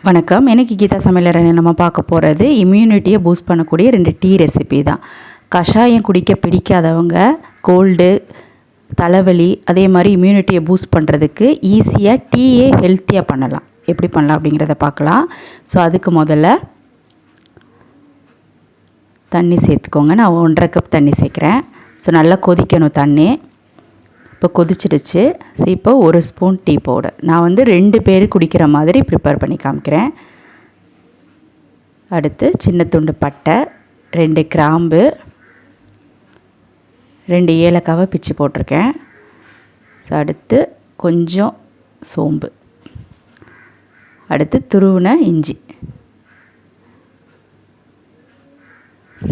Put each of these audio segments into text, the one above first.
வணக்கம். எனக்கு கீதா சமையலறை நம்ம பார்க்க போகிறது இம்யூனிட்டியை பூஸ்ட் பண்ணக்கூடிய 2 டீ ரெசிபி தான். கஷாயம் குடிக்க பிடிக்காதவங்க, கோல்டு, தலைவலி, அதே மாதிரி இம்யூனிட்டியை பூஸ்ட் பண்ணுறதுக்கு ஈஸியாக டீயே ஹெல்த்தியாக பண்ணலாம். எப்படி பண்ணலாம் அப்படிங்கிறத பார்க்கலாம். ஸோ அதுக்கு முதல்ல தண்ணி சேர்த்துக்கோங்க. நான் 1.5 கப் தண்ணி சேர்க்குறேன். ஸோ நல்லா கொதிக்கணும் தண்ணி. இப்போ கொதிச்சிடுச்சு. ஸோ இப்போ 1 ஸ்பூன் டீ பவுடர். நான் 2 பேர் குடிக்கிற மாதிரி ப்ரிப்பேர் பண்ணி காமிக்கிறேன். அடுத்து சின்ன துண்டு பட்டை, 2 கிராம்பு, 2 ஏலக்காவை பிச்சு போட்டிருக்கேன். ஸோ அடுத்து கொஞ்சம் சோம்பு, அடுத்து துருவின இஞ்சி.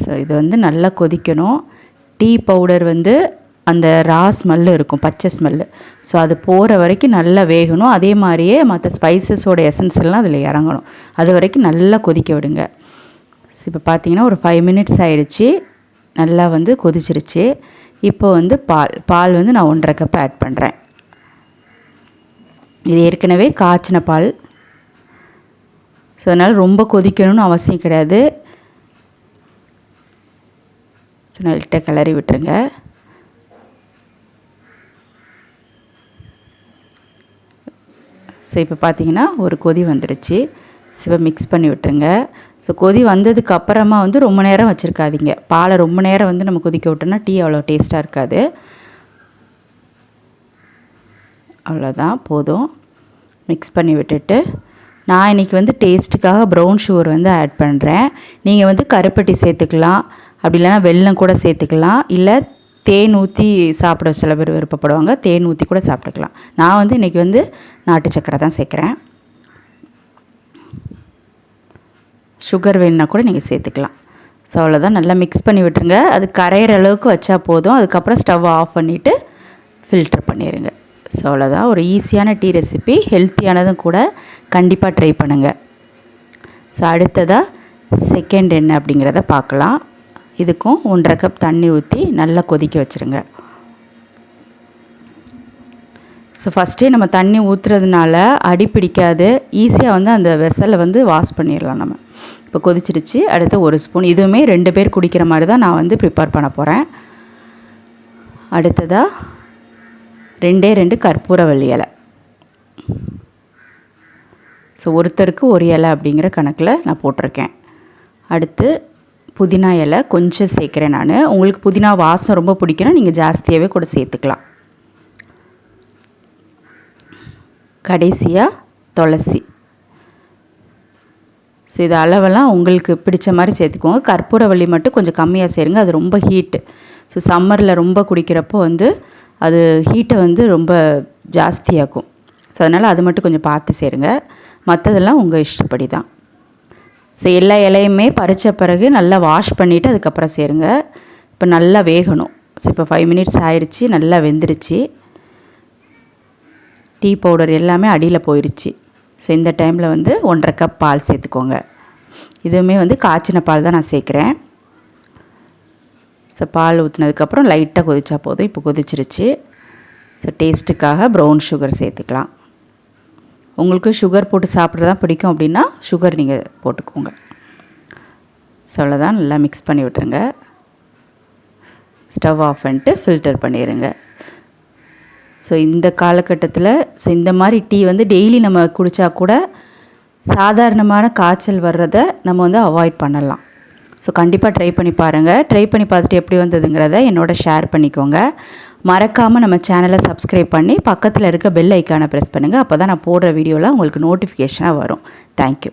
ஸோ இது நல்லா கொதிக்கணும். டீ பவுடர் அந்த ரா ஸ்மெல்லு இருக்கும், பச்சை ஸ்மெல்லு. ஸோ அது போகிற வரைக்கும் நல்லா வேகணும். அதே மாதிரியே மற்ற ஸ்பைசஸோட எசன்ஸ் எல்லாம் அதில் இறங்கணும். அது வரைக்கும் நல்லா கொதிக்க விடுங்க. ஸோ இப்போ பார்த்தீங்கன்னா ஒரு 5 மினிட்ஸ் ஆயிடுச்சு. நல்லா கொதிச்சிருச்சு. இப்போ பால் நான் 1.5 கப் ஆட் பண்ணுறேன். இது ஏற்கனவே காய்ச்சின பால். ஸோ அதனால் ரொம்ப கொதிக்கணும்னு அவசியம் கிடையாது. ஸோ நல்லா கிளறி விட்டுருங்க. ஸோ இப்போ பார்த்தீங்கன்னா ஒரு கொதி வந்துடுச்சு. ஸோ இப்போ மிக்ஸ் பண்ணி விட்டுருங்க. ஸோ கொதி வந்ததுக்கு அப்புறமா ரொம்ப நேரம் வச்சுருக்காதீங்க. பாலை ரொம்ப நேரம் நம்ம கொதிக்க விட்டோம்னா டீ அவ்வளோ டேஸ்ட்டாக இருக்காது. அவ்வளோதான், போதும். மிக்ஸ் பண்ணி விட்டுட்டு நான் இன்றைக்கி டேஸ்ட்டுக்காக ப்ரௌன் சுகர் ஆட் பண்ணுறேன். நீங்கள் கருப்பட்டி சேர்த்துக்கலாம், அப்படி இல்லைனா வெல்லம் கூட சேர்த்துக்கலாம். இல்லை தேன் ஊற்றி சாப்பிட சில பேர் விருப்பப்படுவாங்க, தேன் ஊற்றி கூட சாப்பிட்டுக்கலாம். நான் இன்றைக்கி நாட்டு சக்கரை தான் சேர்க்குறேன். சுகர் வேணுன்னா கூட நீங்கள் சேர்த்துக்கலாம். ஸோ அவ்வளோதான், நல்லா மிக்ஸ் பண்ணி விட்டுருங்க. அது கரையிற அளவுக்கு வச்சா போதும். அதுக்கப்புறம் ஸ்டவ் ஆஃப் பண்ணிவிட்டு ஃபில்ட்ரு பண்ணிடுங்க. ஸோ அவ்வளோதான், ஒரு ஈஸியான டீ ரெசிபி, ஹெல்த்தியானதும் கூட. கண்டிப்பாக ட்ரை பண்ணுங்கள். ஸோ அடுத்ததாக செகண்ட் என்ன அப்படிங்கிறத பார்க்கலாம். இதுக்கும் 1.5 கப் தண்ணி ஊற்றி நல்லா கொதிக்க வச்சுருங்க. ஸோ ஃபஸ்ட்டே நம்ம தண்ணி ஊற்றுறதுனால அடி பிடிக்காது. ஈஸியாக அந்த வெசலை வாஷ் பண்ணிடலாம் நம்ம. இப்போ கொதிச்சிடுச்சு. அடுத்து 1 ஸ்பூன், இதுவுமே 2 பேர் குடிக்கிற மாதிரி தான் நான் ப்ரிப்பேர் பண்ண போகிறேன். அடுத்ததாக 2 கற்பூரவள்ளி இலை. ஸோ ஒருத்தருக்கு 1 இலை அப்படிங்கிற கணக்கில் நான் போட்டிருக்கேன். அடுத்து புதினா இலை கொஞ்சம் சேர்க்குறேன் நான். உங்களுக்கு புதினா வாசம் ரொம்ப பிடிக்குன்னா நீங்கள் ஜாஸ்தியாகவே கூட சேர்த்துக்கலாம். கடைசியாக துளசி. ஸோ இது அளவெல்லாம் உங்களுக்கு பிடிச்ச மாதிரி சேர்த்துக்கோங்க. கற்பூரவள்ளி மட்டும் கொஞ்சம் கம்மியாக சேருங்க, அது ரொம்ப ஹீட்டு. ஸோ சம்மரில் ரொம்ப குடிக்கிறப்போ அது ஹீட்டை ரொம்ப ஜாஸ்தியாக்கும். ஸோ அதனால் அது மட்டும் கொஞ்சம் பார்த்து சேருங்க. மற்றதெல்லாம் உங்கள் இஷ்டப்படி தான். ஸோ எல்லா இலையுமே பறித்த பிறகு நல்லா வாஷ் பண்ணிவிட்டு அதுக்கப்புறம் சேருங்க. இப்போ நல்லா வேகணும். ஸோ இப்போ 5 மினிட்ஸ் ஆயிடுச்சு. நல்லா வெந்துருச்சு. டீ பவுடர் எல்லாமே அடியில் போயிடுச்சு. ஸோ இந்த டைமில் 1.5 கப் பால் சேர்த்துக்கோங்க. இதுவுமே காய்ச்சின பால் தான் நான் சேர்க்குறேன். ஸோ பால் ஊற்றினதுக்கப்புறம் லைட்டாக கொதிச்சா போதும். இப்போ கொதிச்சிருச்சு. ஸோ டேஸ்ட்டுக்காக ப்ரௌன் சுகர் சேர்த்துக்கலாம். உங்களுக்கு சுகர் போட்டு சாப்பிட்றது தான் பிடிக்கும் அப்படின்னா சுகர் நீங்கள் போட்டுக்கோங்க. சொல்லதான், நல்லா மிக்ஸ் பண்ணி விட்டுருங்க. ஸ்டவ் ஆஃப் பண்ணிட்டு ஃபில்டர் பண்ணிடுங்க. ஸோ இந்த காலகட்டத்தில் இந்த மாதிரி டீ டெய்லி நம்ம குடித்தா கூட சாதாரணமான காய்ச்சல் வர்றதை நம்ம அவாய்ட் பண்ணலாம். ஸோ கண்டிப்பாக ட்ரை பண்ணி பாருங்கள். ட்ரை பண்ணி பார்த்துட்டு எப்படி வந்ததுங்கிறத என்னோட ஷேர் பண்ணிக்கோங்க. மறக்காமல் நம்ம சேனலை சப்ஸ்கிரைப் பண்ணி பக்கத்தில் இருக்க பெல் ஐக்கானை ப்ரெஸ் பண்ணுங்கள். அப்போ தான் நான் போடுற வீடியோலாம் உங்களுக்கு நோட்டிஃபிகேஷனாக வரும். தேங்க்யூ.